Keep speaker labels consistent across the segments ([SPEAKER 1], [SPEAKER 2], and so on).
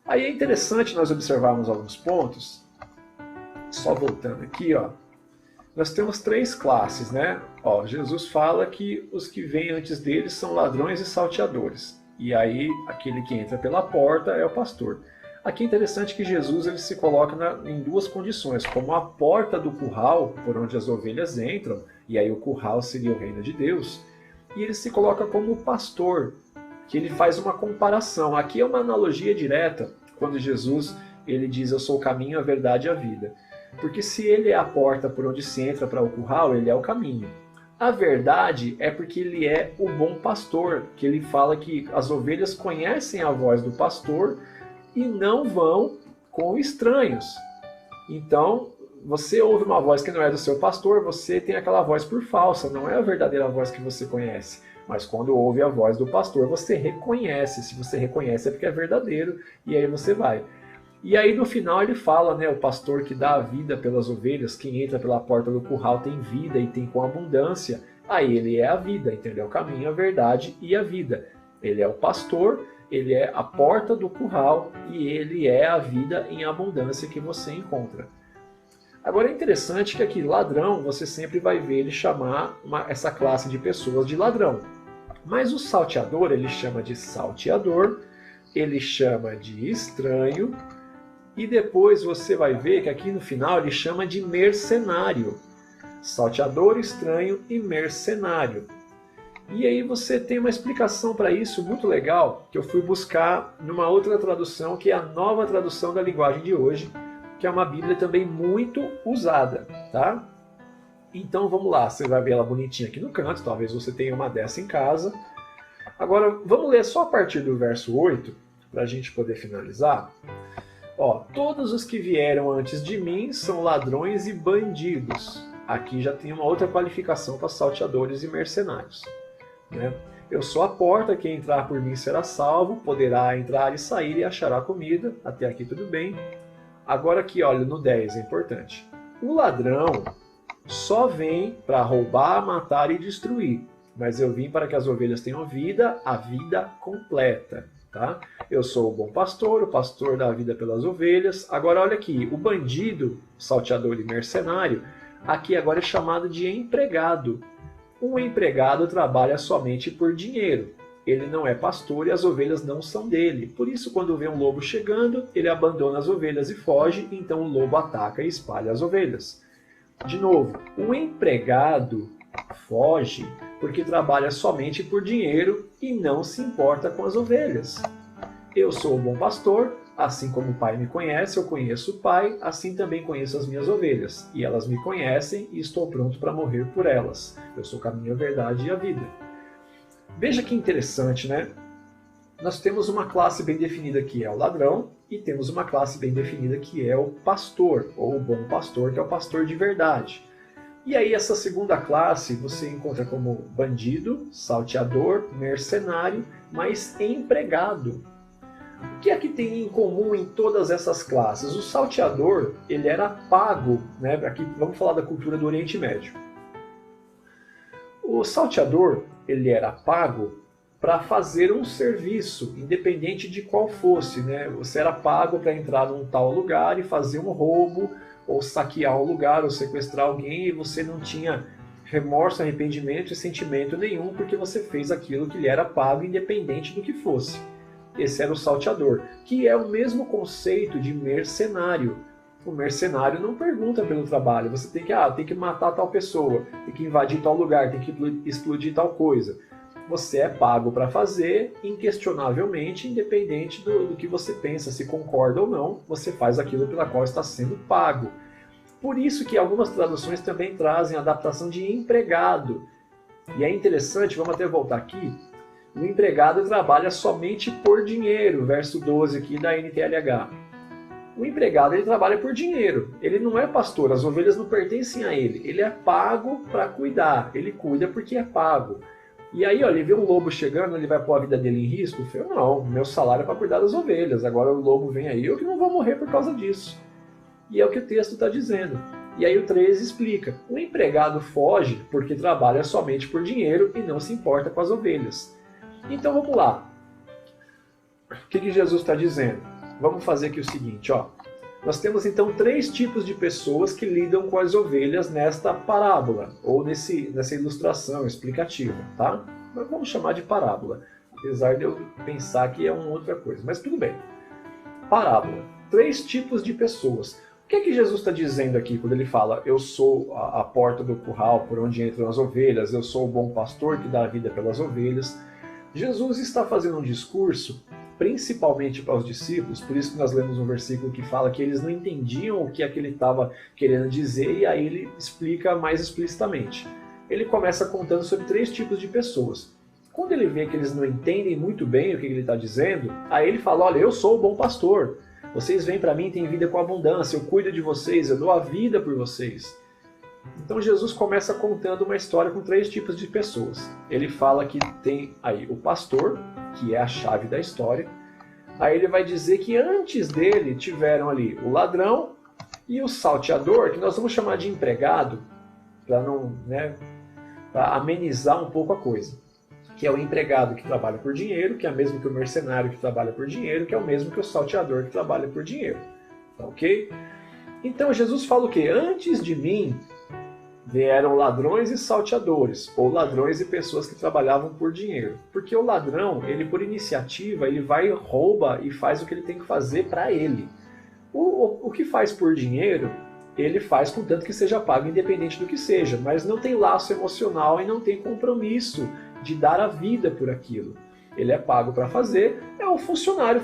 [SPEAKER 1] Aí é interessante nós observarmos alguns pontos. Só voltando aqui, ó. Nós temos três classes, né? Ó, Jesus fala que os que vêm antes deles são ladrões e salteadores. E aí, aquele que entra pela porta é o pastor. Aqui é interessante que Jesus ele se coloca em duas condições, como a porta do curral, por onde as ovelhas entram, e aí o curral seria o reino de Deus, e ele se coloca como pastor, que ele faz uma comparação. Aqui é uma analogia direta, quando Jesus ele diz, eu sou o caminho, a verdade e a vida. Porque se ele é a porta por onde se entra para o curral, ele é o caminho. A verdade é porque ele é o bom pastor, que ele fala que as ovelhas conhecem a voz do pastor e não vão com estranhos. Então, você ouve uma voz que não é do seu pastor, você tem aquela voz por falsa, não é a verdadeira voz que você conhece. Mas quando ouve a voz do pastor, você reconhece. Se você reconhece é porque é verdadeiro, e aí você vai. E aí no final ele fala, né, o pastor que dá a vida pelas ovelhas, quem entra pela porta do curral tem vida e tem com abundância. Aí ele é a vida, entendeu? O caminho, a verdade e a vida. Ele é o pastor, ele é a porta do curral e ele é a vida em abundância que você encontra. Agora é interessante que aqui ladrão, você sempre vai ver ele chamar essa classe de pessoas de ladrão. Mas o salteador, ele chama de salteador, ele chama de estranho, e depois você vai ver que aqui no final ele chama de mercenário. Salteador, estranho e mercenário. E aí você tem uma explicação para isso muito legal, que eu fui buscar numa outra tradução, que é a Nova Tradução da Linguagem de Hoje, que é uma Bíblia também muito usada, tá? Então vamos lá, você vai ver ela bonitinha aqui no canto, talvez você tenha uma dessa em casa. Agora vamos ler só a partir do verso 8, para a gente poder finalizar. Ó, todos os que vieram antes de mim são ladrões e bandidos. Aqui já tem uma outra qualificação para salteadores e mercenários, né? Eu sou a porta, quem entrar por mim será salvo, poderá entrar e sair e achará comida. Até aqui tudo bem. Agora aqui, olha, no 10 é importante. O ladrão só vem para roubar, matar e destruir. Mas eu vim para que as ovelhas tenham vida, a vida completa. Tá? Eu sou o bom pastor, o pastor dá a vida pelas ovelhas. Agora olha aqui, o bandido, salteador e mercenário, aqui agora é chamado de empregado. Um empregado trabalha somente por dinheiro. Ele não é pastor e as ovelhas não são dele. Por isso, quando vê um lobo chegando, ele abandona as ovelhas e foge, então o lobo ataca e espalha as ovelhas. De novo, o empregado foge porque trabalha somente por dinheiro e não se importa com as ovelhas. Eu sou o bom pastor, assim como o Pai me conhece, eu conheço o Pai, assim também conheço as minhas ovelhas. E elas me conhecem e estou pronto para morrer por elas. Eu sou o caminho, a verdade e a vida. Veja que interessante, né? Nós temos uma classe bem definida que é o ladrão e temos uma classe bem definida que é o pastor, ou o bom pastor, que é o pastor de verdade. E aí essa segunda classe você encontra como bandido, salteador, mercenário, mas empregado. O que é que tem em comum em todas essas classes? O salteador, ele era pago, né? Aqui vamos falar da cultura do Oriente Médio. O salteador, ele era pago para fazer um serviço, independente de qual fosse, né? Você era pago para entrar num tal lugar e fazer um roubo, ou saquear um lugar, ou sequestrar alguém, e você não tinha remorso, arrependimento e sentimento nenhum, porque você fez aquilo que lhe era pago, independente do que fosse. Esse era o salteador, que é o mesmo conceito de mercenário. O mercenário não pergunta pelo trabalho, você tem que matar tal pessoa, tem que invadir tal lugar, tem que explodir tal coisa. Você é pago para fazer, inquestionavelmente, independente do que você pensa, se concorda ou não, você faz aquilo pela qual está sendo pago. Por isso que algumas traduções também trazem a adaptação de empregado. E é interessante, vamos até voltar aqui, o empregado trabalha somente por dinheiro, verso 12 aqui da NTLH. O empregado ele trabalha por dinheiro, ele não é pastor, as ovelhas não pertencem a ele é pago para cuidar, ele cuida porque é pago. E aí, ó, ele vê um lobo chegando, ele vai pôr a vida dele em risco? Eu não, meu salário é para cuidar das ovelhas, agora o lobo vem aí, eu que não vou morrer por causa disso. E é o que o texto está dizendo. E aí o 13 explica, o empregado foge porque trabalha somente por dinheiro e não se importa com as ovelhas. Então vamos lá. O que Jesus está dizendo? Vamos fazer aqui o seguinte, ó. Nós temos então 3 tipos de pessoas que lidam com as ovelhas nesta parábola, ou nessa ilustração explicativa, tá? Mas vamos chamar de parábola, apesar de eu pensar que é uma outra coisa, mas tudo bem. Parábola, 3 tipos de pessoas. O que é que Jesus está dizendo aqui quando ele fala eu sou a porta do curral por onde entram as ovelhas, eu sou o bom pastor que dá a vida pelas ovelhas? Jesus está fazendo um discurso principalmente para os discípulos, por isso que nós lemos um versículo que fala que eles não entendiam o que ele estava querendo dizer, e aí ele explica mais explicitamente. Ele começa contando sobre 3 tipos de pessoas. Quando ele vê que eles não entendem muito bem o que ele está dizendo, aí ele fala, olha, eu sou o bom pastor, vocês vêm para mim e têm vida com abundância, eu cuido de vocês, eu dou a vida por vocês. Então Jesus começa contando uma história com 3 tipos de pessoas. Ele fala que tem aí o pastor, que é a chave da história. Aí ele vai dizer que antes dele tiveram ali o ladrão e o salteador, que nós vamos chamar de empregado, para não, né, para amenizar um pouco a coisa. Que é o empregado que trabalha por dinheiro, que é o mesmo que o mercenário que trabalha por dinheiro, que é o mesmo que o salteador que trabalha por dinheiro. Tá, ok? Então Jesus fala o quê? Antes de mim vieram ladrões e salteadores, ou ladrões e pessoas que trabalhavam por dinheiro. Porque o ladrão, ele por iniciativa, ele vai, rouba e faz o que ele tem que fazer para ele. O que faz por dinheiro, ele faz contanto que seja pago, independente do que seja, mas não tem laço emocional e não tem compromisso de dar a vida por aquilo. Ele é pago para fazer, é o funcionário.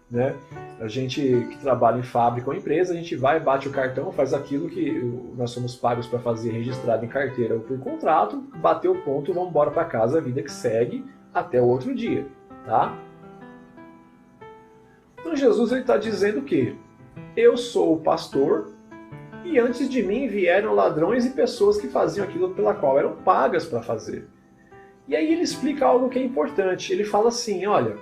[SPEAKER 1] Né? A gente que trabalha em fábrica ou empresa, a gente vai, bate o cartão, faz aquilo que nós somos pagos para fazer, registrado em carteira ou por contrato, bateu o ponto, vamos embora para casa, a vida que segue até o outro dia. Tá? Então Jesus está dizendo que eu sou o pastor e antes de mim vieram ladrões e pessoas que faziam aquilo pela qual eram pagas para fazer. E aí ele explica algo que é importante. Ele fala assim, olha,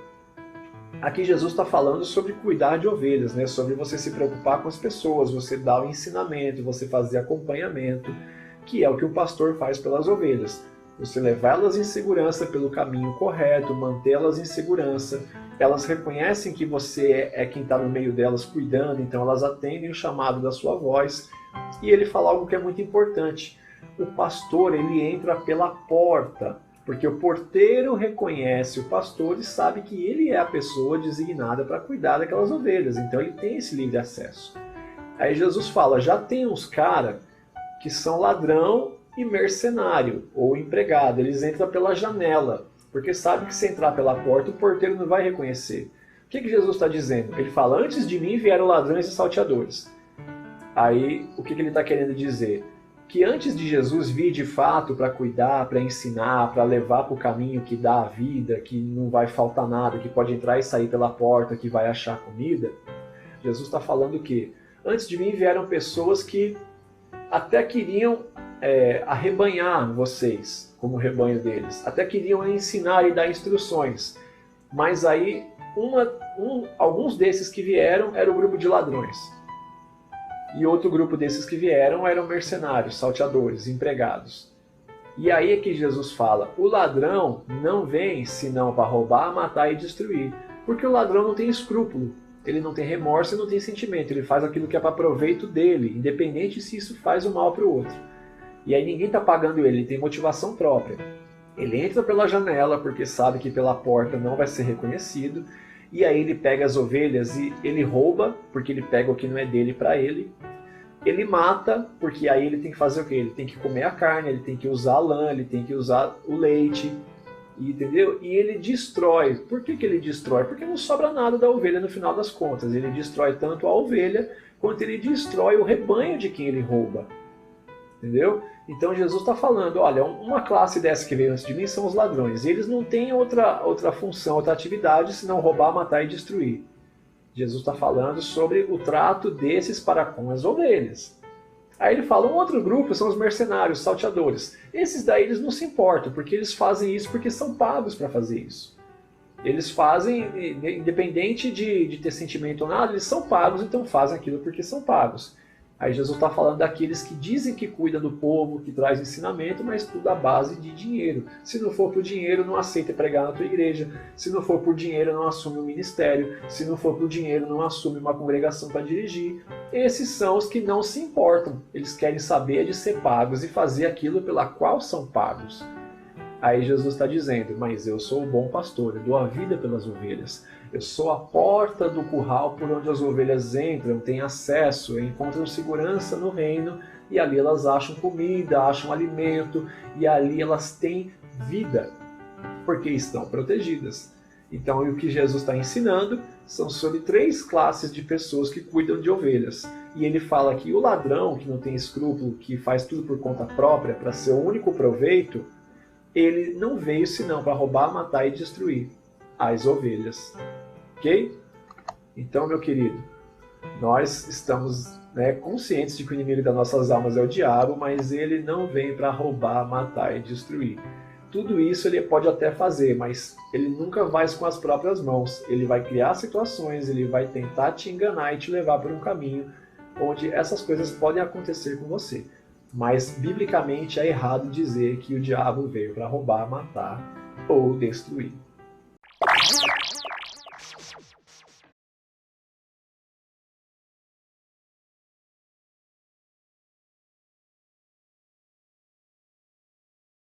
[SPEAKER 1] aqui Jesus está falando sobre cuidar de ovelhas, né? Sobre você se preocupar com as pessoas, você dar o ensinamento, você fazer acompanhamento, que é o que o pastor faz pelas ovelhas. Você levá-las em segurança pelo caminho correto, mantê-las em segurança. Elas reconhecem que você é quem está no meio delas cuidando, então elas atendem o chamado da sua voz. E ele fala algo que é muito importante. O pastor, ele entra pela porta, porque o porteiro reconhece o pastor e sabe que ele é a pessoa designada para cuidar daquelas ovelhas. Então ele tem esse livre acesso. Aí Jesus fala, já tem uns caras que são ladrão e mercenário, ou empregado. Eles entram pela janela, porque sabe que se entrar pela porta, o porteiro não vai reconhecer. O que Jesus está dizendo? Ele fala, antes de mim vieram ladrões e salteadores. Aí, o que ele está querendo dizer? Que antes de Jesus vir de fato para cuidar, para ensinar, para levar para o caminho que dá a vida, que não vai faltar nada, que pode entrar e sair pela porta, que vai achar comida, Jesus está falando que antes de mim vieram pessoas que até queriam arrebanhar vocês, como o rebanho deles, até queriam ensinar e dar instruções, mas aí alguns desses que vieram era o grupo de ladrões. E outro grupo desses que vieram eram mercenários, salteadores, empregados. E aí é que Jesus fala, o ladrão não vem senão para roubar, matar e destruir. Porque o ladrão não tem escrúpulo, ele não tem remorso e não tem sentimento, ele faz aquilo que é para proveito dele, independente se isso faz o mal para o outro. E aí ninguém está pagando ele tem motivação própria. Ele entra pela janela porque sabe que pela porta não vai ser reconhecido, e aí ele pega as ovelhas e ele rouba, porque ele pega o que não é dele para ele. Ele mata, porque aí ele tem que fazer o quê? Ele tem que comer a carne, ele tem que usar a lã, ele tem que usar o leite, entendeu? E ele destrói. Por que ele destrói? Porque não sobra nada da ovelha no final das contas. Ele destrói tanto a ovelha, quanto ele destrói o rebanho de quem ele rouba. Entendeu? Então Jesus está falando, olha, uma classe dessa que veio antes de mim são os ladrões. E eles não têm outra função, outra atividade, senão roubar, matar e destruir. Jesus está falando sobre o trato desses para com as ovelhas. Aí ele fala, um outro grupo são os mercenários, salteadores. Esses daí eles não se importam, porque eles fazem isso porque são pagos para fazer isso. Eles fazem, independente de ter sentimento ou nada, eles são pagos, então fazem aquilo porque são pagos. Aí Jesus está falando daqueles que dizem que cuidam do povo, que traz ensinamento, mas tudo à base de dinheiro. Se não for por dinheiro, não aceita pregar na tua igreja. Se não for por dinheiro, não assume um ministério. Se não for por dinheiro, não assume uma congregação para dirigir. Esses são os que não se importam. Eles querem saber de ser pagos e fazer aquilo pela qual são pagos. Aí Jesus está dizendo, mas eu sou o bom pastor, eu dou a vida pelas ovelhas. Eu sou a porta do curral por onde as ovelhas entram, têm acesso, encontram segurança no reino, e ali elas acham comida, acham alimento, e ali elas têm vida, porque estão protegidas. Então, o que Jesus está ensinando são sobre 3 classes de pessoas que cuidam de ovelhas. E ele fala que o ladrão, que não tem escrúpulo, que faz tudo por conta própria, para seu único proveito, ele não veio senão para roubar, matar e destruir as ovelhas. Ok? Então, meu querido, nós estamos conscientes de que o inimigo das nossas almas é o diabo, mas ele não vem para roubar, matar e destruir. Tudo isso ele pode até fazer, mas ele nunca faz com as próprias mãos. Ele vai criar situações, ele vai tentar te enganar e te levar por um caminho onde essas coisas podem acontecer com você. Mas, biblicamente, é errado dizer que o diabo veio para roubar, matar ou destruir.